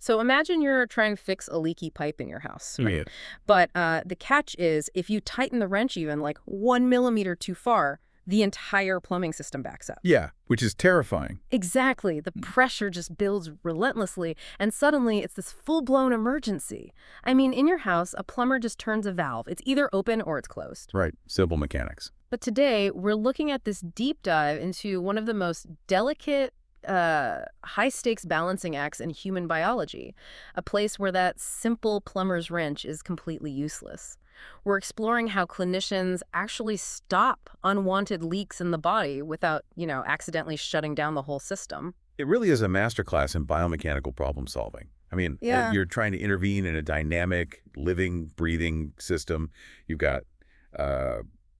So imagine you're trying to fix a leaky pipe in your house, right? Yeah. But the catch is if you tighten the wrench even like 1 millimeter too far, the entire plumbing system backs up. Yeah, which is terrifying. Exactly. The pressure just builds relentlessly, and suddenly it's this full-blown emergency. I mean, in your house, a plumber just turns a valve. It's either open or it's closed. Right. Simple mechanics. But today, we're looking at this deep dive into one of the most delicate, high-stakes balancing acts in human biology, a place where that simple plumber's wrench is completely useless. We're exploring how clinicians actually stop unwanted leaks in the body without, accidentally shutting down the whole system. It really is a masterclass in biomechanical problem solving. I mean, Yeah. you're trying to intervene in a dynamic, living, breathing system. You've got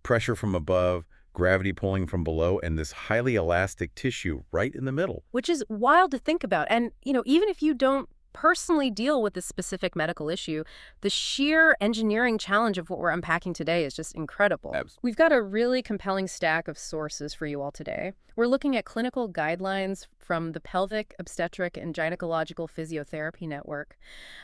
pressure from above, gravity pulling from below, and this highly elastic tissue right in the middle. Which is wild to think about. And, even if you don't personally deal with this specific medical issue, the sheer engineering challenge of what we're unpacking today is just incredible. Absolutely. We've got a really compelling stack of sources for you all today. We're looking at clinical guidelines from the Pelvic, Obstetric, and Gynecological Physiotherapy Network,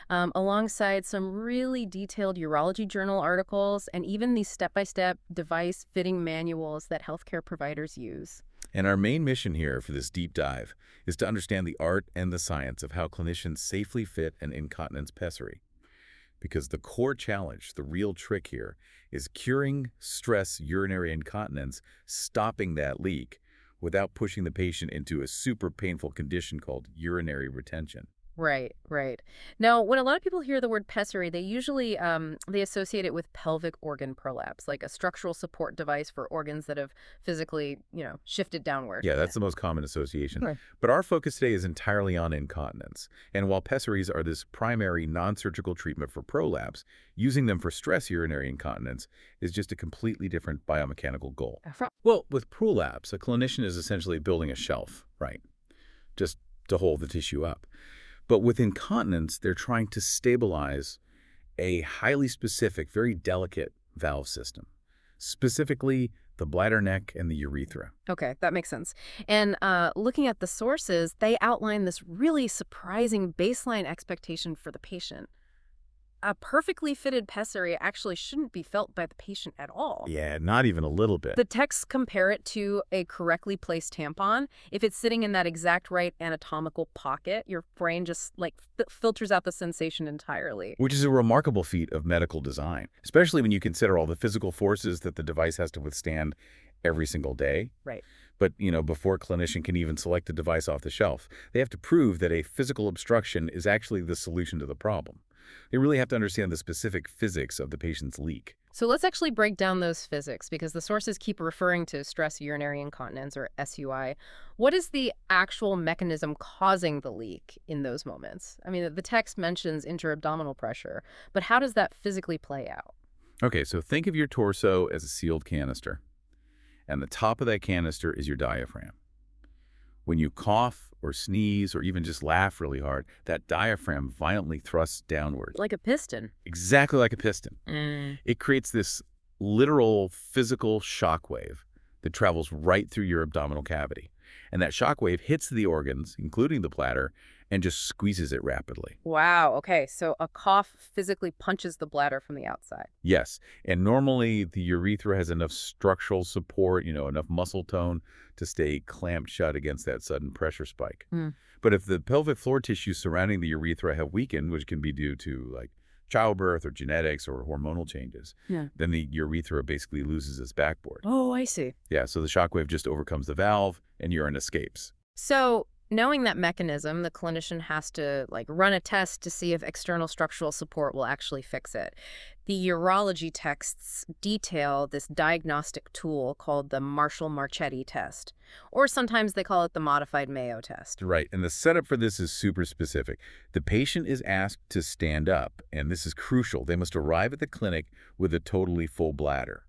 alongside some really detailed urology journal articles and even these step-by-step device fitting manuals that healthcare providers use. And our main mission here for this deep dive is to understand the art and the science of how clinicians safely fit an incontinence pessary. Because the core challenge, the real trick here, is curing stress urinary incontinence, stopping that leak, without pushing the patient into a super painful condition called urinary retention. Right, right. Now, when a lot of people hear the word pessary, they usually they associate it with pelvic organ prolapse, like a structural support device for organs that have physically, shifted downward. Yeah, that's the most common association. Right. But our focus today is entirely on incontinence. And while pessaries are this primary non-surgical treatment for prolapse, using them for stress urinary incontinence is just a completely different biomechanical goal. Well, with prolapse, a clinician is essentially building a shelf, right? Just to hold the tissue up. But with incontinence, they're trying to stabilize a highly specific, very delicate valve system, specifically the bladder neck and the urethra. Okay, that makes sense. And looking at the sources, they outline this really surprising baseline expectation for the patient. A perfectly fitted pessary actually shouldn't be felt by the patient at all. Yeah, not even a little bit. The texts compare it to a correctly placed tampon. If it's sitting in that exact right anatomical pocket, your brain just filters out the sensation entirely. Which is a remarkable feat of medical design, especially when you consider all the physical forces that the device has to withstand every single day. Right. But, before a clinician can even select a device off the shelf, they have to prove that a physical obstruction is actually the solution to the problem. They really have to understand the specific physics of the patient's leak. So let's actually break down those physics, because the sources keep referring to stress urinary incontinence, or SUI. What is the actual mechanism causing the leak in those moments? I mean, the text mentions interabdominal pressure, but how does that physically play out? Okay, so think of your torso as a sealed canister, and the top of that canister is your diaphragm. When you cough or sneeze or even just laugh really hard, that diaphragm violently thrusts downward. Like a piston. Exactly like a piston. It creates this literal physical shock wave that travels right through your abdominal cavity. And that shock wave hits the organs, including the bladder, and just squeezes it rapidly. Wow, okay, so a cough physically punches the bladder from the outside. Yes, and normally the urethra has enough structural support, enough muscle tone to stay clamped shut against that sudden pressure spike. But if the pelvic floor tissue surrounding the urethra have weakened, which can be due to childbirth or genetics or hormonal changes, then the urethra basically loses its backboard. Oh, I see. Yeah, so the shockwave just overcomes the valve and urine escapes. So knowing that mechanism, the clinician has to run a test to see if external structural support will actually fix it. The urology texts detail this diagnostic tool called the Marshall-Marchetti test, or sometimes they call it the modified Mayo test. Right, and the setup for this is super specific. The patient is asked to stand up, and this is crucial. They must arrive at the clinic with a totally full bladder.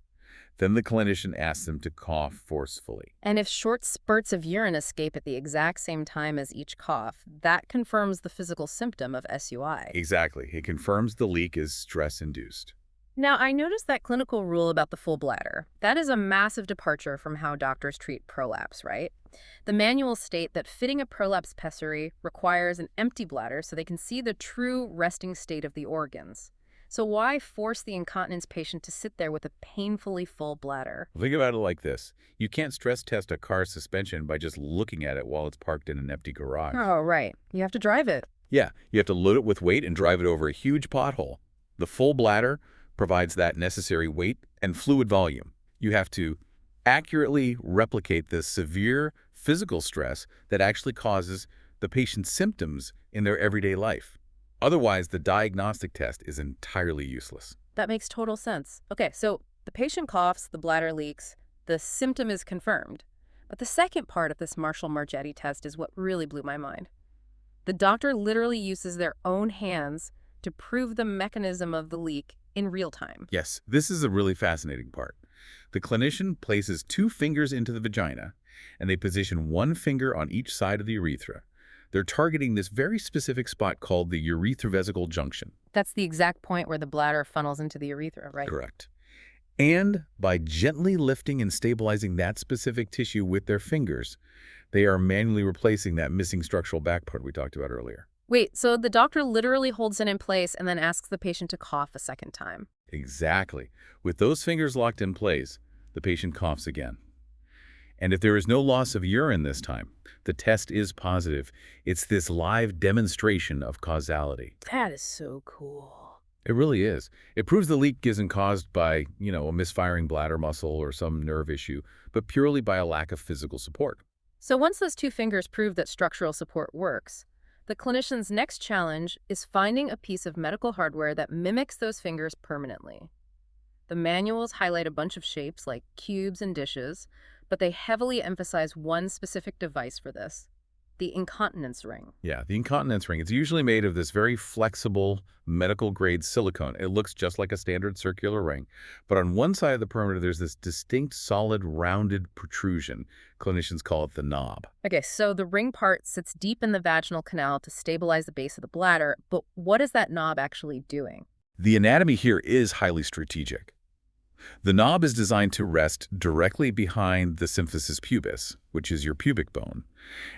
Then the clinician asks them to cough forcefully. And if short spurts of urine escape at the exact same time as each cough, that confirms the physical symptom of SUI. Exactly. It confirms the leak is stress-induced. Now, I noticed that clinical rule about the full bladder. That is a massive departure from how doctors treat prolapse, right? The manuals state that fitting a prolapse pessary requires an empty bladder so they can see the true resting state of the organs. So why force the incontinence patient to sit there with a painfully full bladder? Think about it like this. You can't stress test a car's suspension by just looking at it while it's parked in an empty garage. Oh, right. You have to drive it. Yeah, you have to load it with weight and drive it over a huge pothole. The full bladder provides that necessary weight and fluid volume. You have to accurately replicate the severe physical stress that actually causes the patient's symptoms in their everyday life. Otherwise, the diagnostic test is entirely useless. That makes total sense. Okay, so the patient coughs, the bladder leaks, the symptom is confirmed. But the second part of this Marshall-Margetti test is what really blew my mind. The doctor literally uses their own hands to prove the mechanism of the leak in real time. Yes, this is a really fascinating part. The clinician places 2 fingers into the vagina, and they position 1 finger on each side of the urethra. They're targeting this very specific spot called the urethrovesical junction. That's the exact point where the bladder funnels into the urethra, right? Correct. And by gently lifting and stabilizing that specific tissue with their fingers, they are manually replacing that missing structural back part we talked about earlier. Wait, so the doctor literally holds it in place and then asks the patient to cough a second time. Exactly. With those fingers locked in place, the patient coughs again. And if there is no loss of urine this time, the test is positive. It's this live demonstration of causality. That is so cool. It really is. It proves the leak isn't caused by, a misfiring bladder muscle or some nerve issue, but purely by a lack of physical support. So once those 2 fingers prove that structural support works, the clinician's next challenge is finding a piece of medical hardware that mimics those fingers permanently. The manuals highlight a bunch of shapes like cubes and dishes, but they heavily emphasize one specific device for this: the incontinence ring. Yeah, the incontinence ring. It's usually made of this very flexible medical-grade silicone. It looks just like a standard circular ring, but on one side of the perimeter, there's this distinct, solid, rounded protrusion. Clinicians call it the knob. Okay, so the ring part sits deep in the vaginal canal to stabilize the base of the bladder, but what is that knob actually doing? The anatomy here is highly strategic. The knob is designed to rest directly behind the symphysis pubis, which is your pubic bone,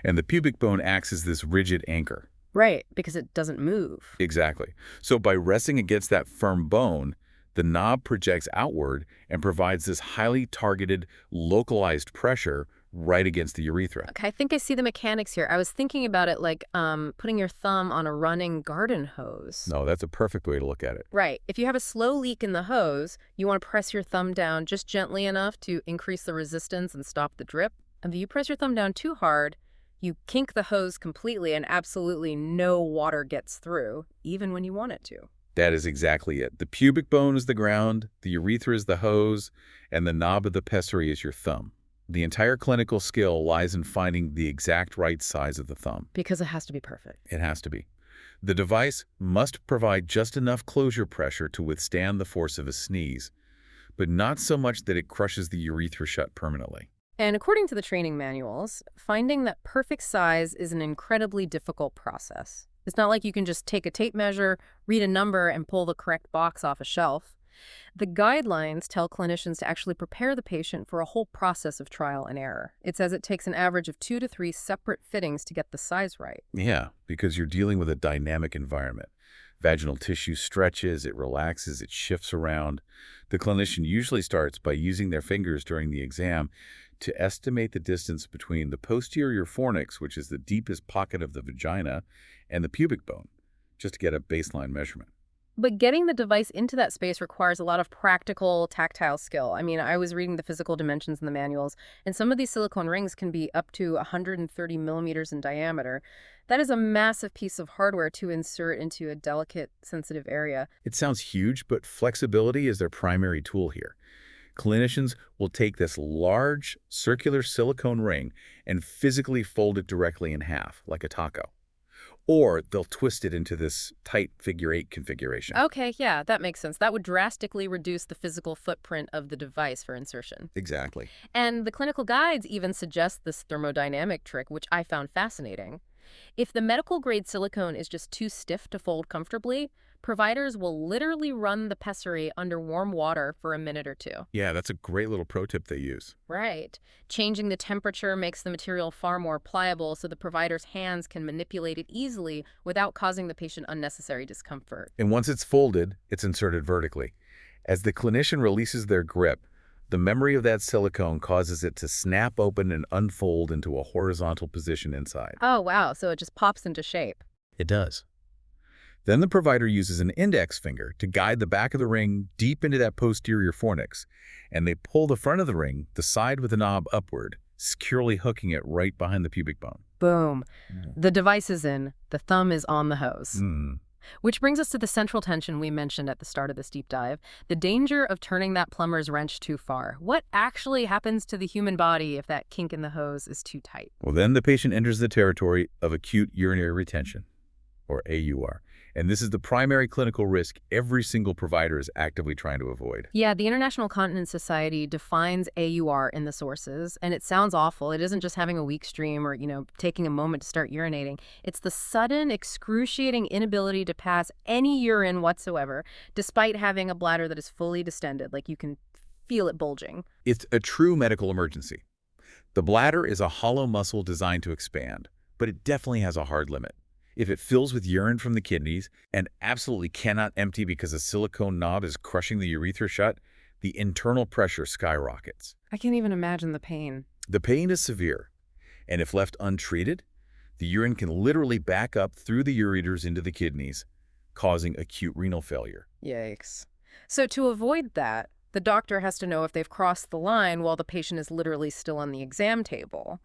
and the pubic bone acts as this rigid anchor. Right, because it doesn't move. Exactly. So by resting against that firm bone, the knob projects outward and provides this highly targeted, localized pressure right against the urethra. Okay, I think I see the mechanics here. I was thinking about it like putting your thumb on a running garden hose. No, that's a perfect way to look at it. Right. If you have a slow leak in the hose, you want to press your thumb down just gently enough to increase the resistance and stop the drip. And if you press your thumb down too hard, you kink the hose completely and absolutely no water gets through, even when you want it to. That is exactly it. The pubic bone is the ground, the urethra is the hose, and the knob of the pessary is your thumb. The entire clinical skill lies in finding the exact right size of the thumb. Because it has to be perfect. It has to be. The device must provide just enough closure pressure to withstand the force of a sneeze, but not so much that it crushes the urethra shut permanently. And according to the training manuals, finding that perfect size is an incredibly difficult process. It's not like you can just take a tape measure, read a number, and pull the correct box off a shelf. The guidelines tell clinicians to actually prepare the patient for a whole process of trial and error. It says it takes an average of 2 to 3 separate fittings to get the size right. Yeah, because you're dealing with a dynamic environment. Vaginal tissue stretches, it relaxes, it shifts around. The clinician usually starts by using their fingers during the exam to estimate the distance between the posterior fornix, which is the deepest pocket of the vagina, and the pubic bone, just to get a baseline measurement. But getting the device into that space requires a lot of practical, tactile skill. I mean, I was reading the physical dimensions in the manuals, and some of these silicone rings can be up to 130 millimeters in diameter. That is a massive piece of hardware to insert into a delicate, sensitive area. It sounds huge, but flexibility is their primary tool here. Clinicians will take this large circular silicone ring and physically fold it directly in half, like a taco. Or they'll twist it into this tight figure-8 configuration. Okay, yeah, that makes sense. That would drastically reduce the physical footprint of the device for insertion. Exactly. And the clinical guides even suggest this thermodynamic trick, which I found fascinating. If the medical-grade silicone is just too stiff to fold comfortably, providers will literally run the pessary under warm water for a minute or two. Yeah, that's a great little pro tip they use. Right. Changing the temperature makes the material far more pliable so the provider's hands can manipulate it easily without causing the patient unnecessary discomfort. And once it's folded, it's inserted vertically. As the clinician releases their grip, the memory of that silicone causes it to snap open and unfold into a horizontal position inside. Oh, wow. So it just pops into shape. It does. Then the provider uses an index finger to guide the back of the ring deep into that posterior fornix, and they pull the front of the ring, the side with the knob upward, securely hooking it right behind the pubic bone. Boom. The device is in. The thumb is on the hose. Which brings us to the central tension we mentioned at the start of this deep dive, the danger of turning that plumber's wrench too far. What actually happens to the human body if that kink in the hose is too tight? Well, then the patient enters the territory of acute urinary retention, or AUR. And this is the primary clinical risk every single provider is actively trying to avoid. Yeah, the International Continence Society defines AUR in the sources, and it sounds awful. It isn't just having a weak stream or, taking a moment to start urinating. It's the sudden, excruciating inability to pass any urine whatsoever, despite having a bladder that is fully distended, like you can feel it bulging. It's a true medical emergency. The bladder is a hollow muscle designed to expand, but it definitely has a hard limit. If it fills with urine from the kidneys and absolutely cannot empty because a silicone knob is crushing the urethra shut, the internal pressure skyrockets. I can't even imagine the pain. The pain is severe, and if left untreated, the urine can literally back up through the ureters into the kidneys, causing acute renal failure. Yikes. So to avoid that, the doctor has to know if they've crossed the line while the patient is literally still on the exam table.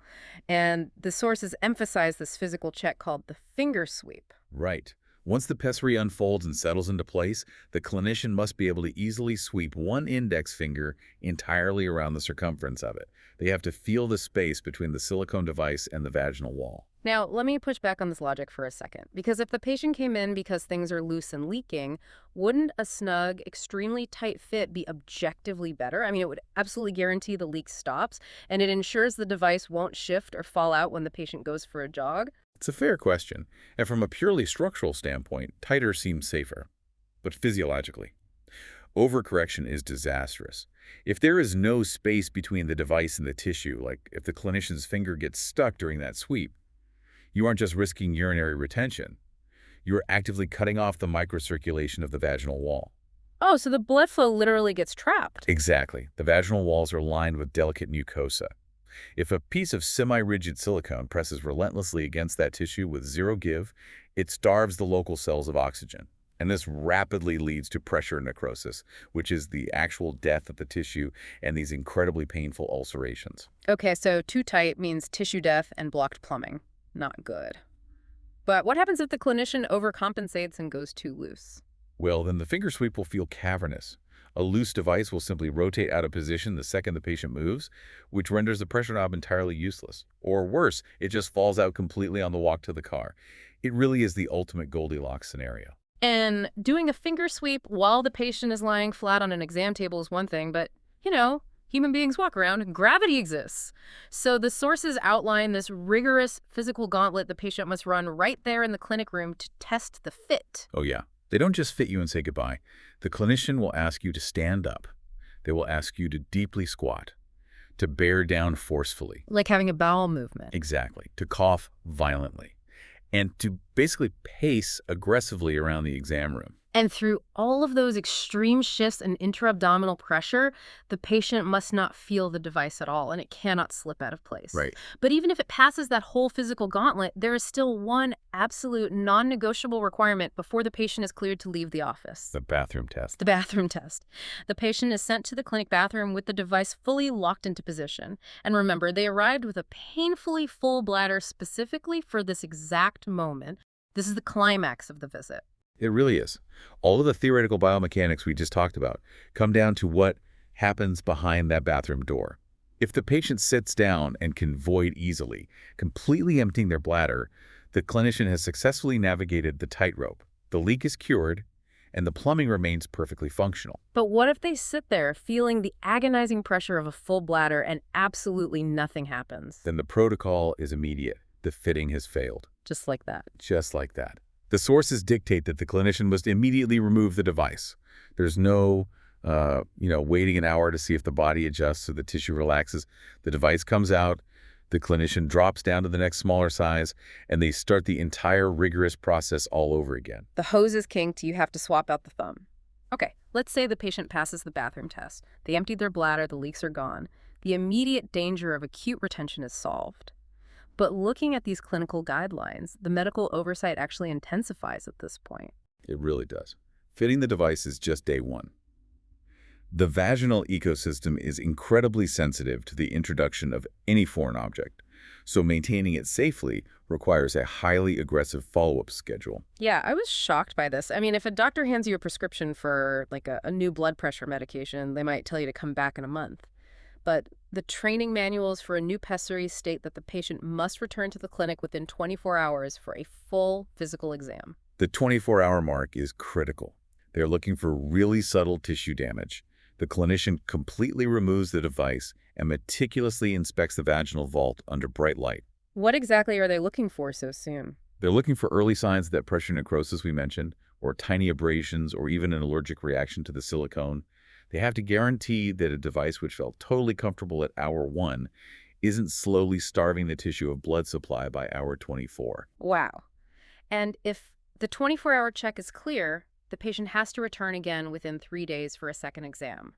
And the sources emphasize this physical check called the finger sweep. Right. Once the pessary unfolds and settles into place, the clinician must be able to easily sweep one index finger entirely around the circumference of it. They have to feel the space between the silicone device and the vaginal wall. Now, let me push back on this logic for a second, because if the patient came in because things are loose and leaking, wouldn't a snug, extremely tight fit be objectively better? I mean, it would absolutely guarantee the leak stops, and it ensures the device won't shift or fall out when the patient goes for a jog. It's a fair question, and from a purely structural standpoint, tighter seems safer. But physiologically, overcorrection is disastrous. If there is no space between the device and the tissue, like if the clinician's finger gets stuck during that sweep, you aren't just risking urinary retention. You are actively cutting off the microcirculation of the vaginal wall. Oh, so the blood flow literally gets trapped. Exactly. The vaginal walls are lined with delicate mucosa. If a piece of semi-rigid silicone presses relentlessly against that tissue with zero give, it starves the local cells of oxygen. And this rapidly leads to pressure necrosis, which is the actual death of the tissue and these incredibly painful ulcerations. Okay, so too tight means tissue death and blocked plumbing. Not good. But what happens if the clinician overcompensates and goes too loose? Well, then the finger sweep will feel cavernous. A loose device will simply rotate out of position the second the patient moves, which renders the pressure knob entirely useless. Or worse, it just falls out completely on the walk to the car. It really is the ultimate Goldilocks scenario. And doing a finger sweep while the patient is lying flat on an exam table is one thing, but, human beings walk around. Gravity exists. So the sources outline this rigorous physical gauntlet the patient must run right there in the clinic room to test the fit. Oh yeah. They don't just fit you and say goodbye. The clinician will ask you to stand up. They will ask you to deeply squat, to bear down forcefully. Like having a bowel movement. Exactly. To cough violently. And to basically pace aggressively around the exam room. And through all of those extreme shifts in intra-abdominal pressure, the patient must not feel the device at all, and it cannot slip out of place. Right. But even if it passes that whole physical gauntlet, there is still one absolute non-negotiable requirement before the patient is cleared to leave the office. The bathroom test. The bathroom test. The patient is sent to the clinic bathroom with the device fully locked into position. And remember, they arrived with a painfully full bladder specifically for this exact moment. This is the climax of the visit. It really is. All of the theoretical biomechanics we just talked about come down to what happens behind that bathroom door. If the patient sits down and can void easily, completely emptying their bladder, the clinician has successfully navigated the tightrope. The leak is cured, and the plumbing remains perfectly functional. But what if they sit there feeling the agonizing pressure of a full bladder and absolutely nothing happens? Then the protocol is immediate. The fitting has failed. Just like that. Just like that. The sources dictate that the clinician must immediately remove the device. There's no, waiting an hour to see if the body adjusts or the tissue relaxes. The device comes out, the clinician drops down to the next smaller size, and they start the entire rigorous process all over again. The hose is kinked, you have to swap out the thumb. Okay, let's say the patient passes the bathroom test. They emptied their bladder, the leaks are gone. The immediate danger of acute retention is solved. But looking at these clinical guidelines, the medical oversight actually intensifies at this point. It really does. Fitting the device is just day one. The vaginal ecosystem is incredibly sensitive to the introduction of any foreign object, so maintaining it safely requires a highly aggressive follow-up schedule. Yeah, I was shocked by this. I mean, if a doctor hands you a prescription for like a new blood pressure medication, they might tell you to come back in a month. But the training manuals for a new pessary state that the patient must return to the clinic within 24 hours for a full physical exam. The 24-hour mark is critical. They're looking for really subtle tissue damage. The clinician completely removes the device and meticulously inspects the vaginal vault under bright light. What exactly are they looking for so soon? They're looking for early signs of that pressure necrosis we mentioned, or tiny abrasions, or even an allergic reaction to the silicone. They have to guarantee that a device which felt totally comfortable at hour 1 isn't slowly starving the tissue of blood supply by hour 24. Wow. And if the 24-hour check is clear, the patient has to return again within 3 days for a second exam.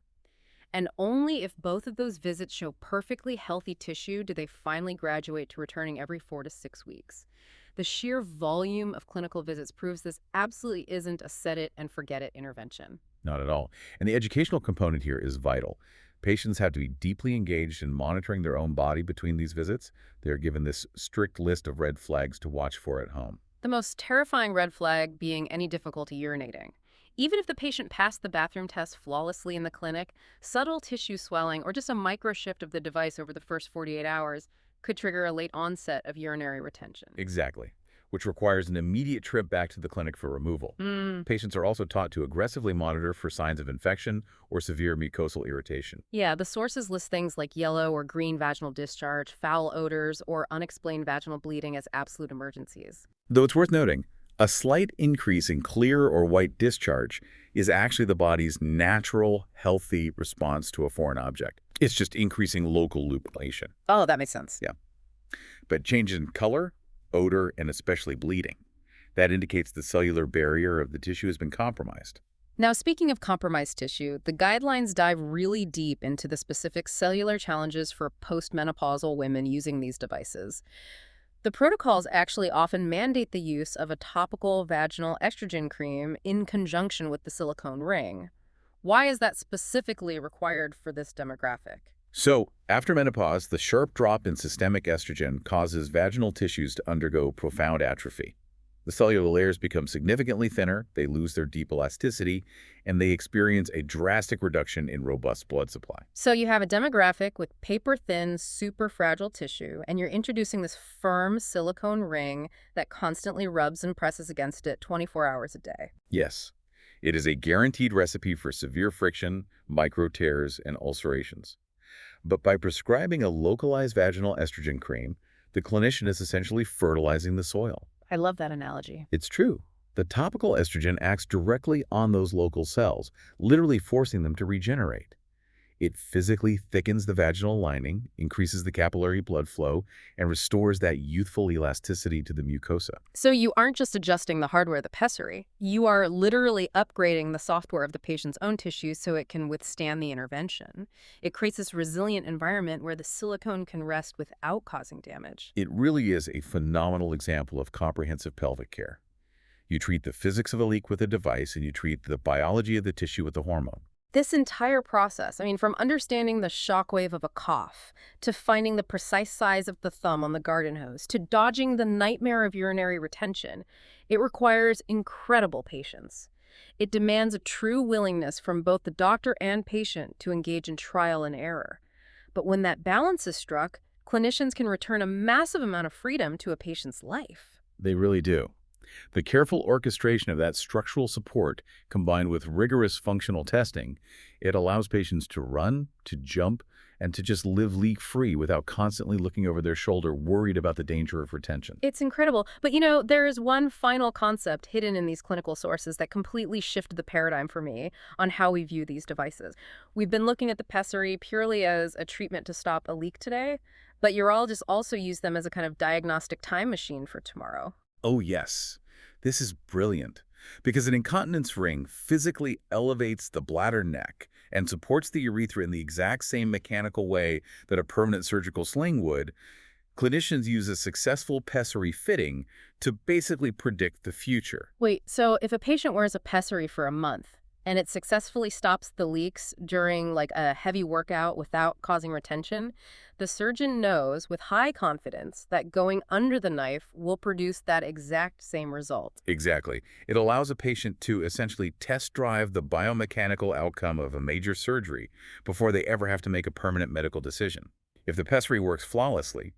And only if both of those visits show perfectly healthy tissue do they finally graduate to returning every 4 to 6 weeks. The sheer volume of clinical visits proves this absolutely isn't a set-it-and-forget-it intervention. Not at all. And the educational component here is vital. Patients have to be deeply engaged in monitoring their own body between these visits. They're given this strict list of red flags to watch for at home. The most terrifying red flag being any difficulty urinating. Even if the patient passed the bathroom test flawlessly in the clinic, subtle tissue swelling or just a microshift of the device over the first 48 hours could trigger a late onset of urinary retention. Exactly, which requires an immediate trip back to the clinic for removal. Patients are also taught to aggressively monitor for signs of infection or severe mucosal irritation. Yeah, the sources list things like yellow or green vaginal discharge, foul odors, or unexplained vaginal bleeding as absolute emergencies. Though it's worth noting, a slight increase in clear or white discharge is actually the body's natural, healthy response to a foreign object. It's just increasing local lubrication. Oh, that makes sense. Yeah. But change in color, odor, and especially bleeding, that indicates the cellular barrier of the tissue has been compromised. Now, speaking of compromised tissue, the guidelines dive really deep into the specific cellular challenges for postmenopausal women using these devices. The protocols actually often mandate the use of a topical vaginal estrogen cream in conjunction with the silicone ring. Why is that specifically required for this demographic? So, after menopause, the sharp drop in systemic estrogen causes vaginal tissues to undergo profound atrophy. The cellular layers become significantly thinner, they lose their deep elasticity, and they experience a drastic reduction in robust blood supply. So you have a demographic with paper-thin, super fragile tissue, and you're introducing this firm silicone ring that constantly rubs and presses against it 24 hours a day. Yes, it is a guaranteed recipe for severe friction, micro tears, and ulcerations. But by prescribing a localized vaginal estrogen cream, the clinician is essentially fertilizing the soil. I love that analogy. It's true. The topical estrogen acts directly on those local cells, literally forcing them to regenerate. It physically thickens the vaginal lining, increases the capillary blood flow, and restores that youthful elasticity to the mucosa. So you aren't just adjusting the hardware of the pessary. You are literally upgrading the software of the patient's own tissue so it can withstand the intervention. It creates this resilient environment where the silicone can rest without causing damage. It really is a phenomenal example of comprehensive pelvic care. You treat the physics of a leak with a device, and you treat the biology of the tissue with a hormone. This entire process, from understanding the shockwave of a cough, to finding the precise size of the thumb on the garden hose, to dodging the nightmare of urinary retention, it requires incredible patience. It demands a true willingness from both the doctor and patient to engage in trial and error. But when that balance is struck, clinicians can return a massive amount of freedom to a patient's life. They really do. The careful orchestration of that structural support, combined with rigorous functional testing, it allows patients to run, to jump, and to just live leak-free without constantly looking over their shoulder worried about the danger of retention. It's incredible. But there is one final concept hidden in these clinical sources that completely shifted the paradigm for me on how we view these devices. We've been looking at the pessary purely as a treatment to stop a leak today, but urologists also use them as a kind of diagnostic time machine for tomorrow. Oh yes, this is brilliant, because an incontinence ring physically elevates the bladder neck and supports the urethra in the exact same mechanical way that a permanent surgical sling would. Clinicians use a successful pessary fitting to basically predict the future. Wait, so if a patient wears a pessary for a month and it successfully stops the leaks during like a heavy workout without causing retention, the surgeon knows with high confidence that going under the knife will produce that exact same result. Exactly. It allows a patient to essentially test drive the biomechanical outcome of a major surgery before they ever have to make a permanent medical decision. If the pessary works flawlessly,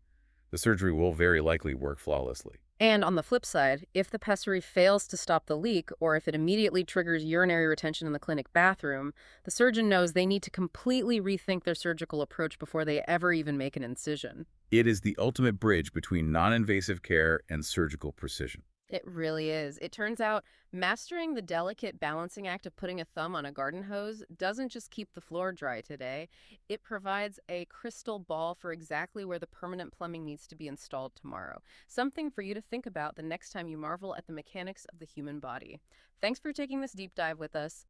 the surgery will very likely work flawlessly. And on the flip side, if the pessary fails to stop the leak, or if it immediately triggers urinary retention in the clinic bathroom, the surgeon knows they need to completely rethink their surgical approach before they ever even make an incision. It is the ultimate bridge between non-invasive care and surgical precision. It really is. It turns out mastering the delicate balancing act of putting a thumb on a garden hose doesn't just keep the floor dry today. It provides a crystal ball for exactly where the permanent plumbing needs to be installed tomorrow. Something for you to think about the next time you marvel at the mechanics of the human body. Thanks for taking this deep dive with us.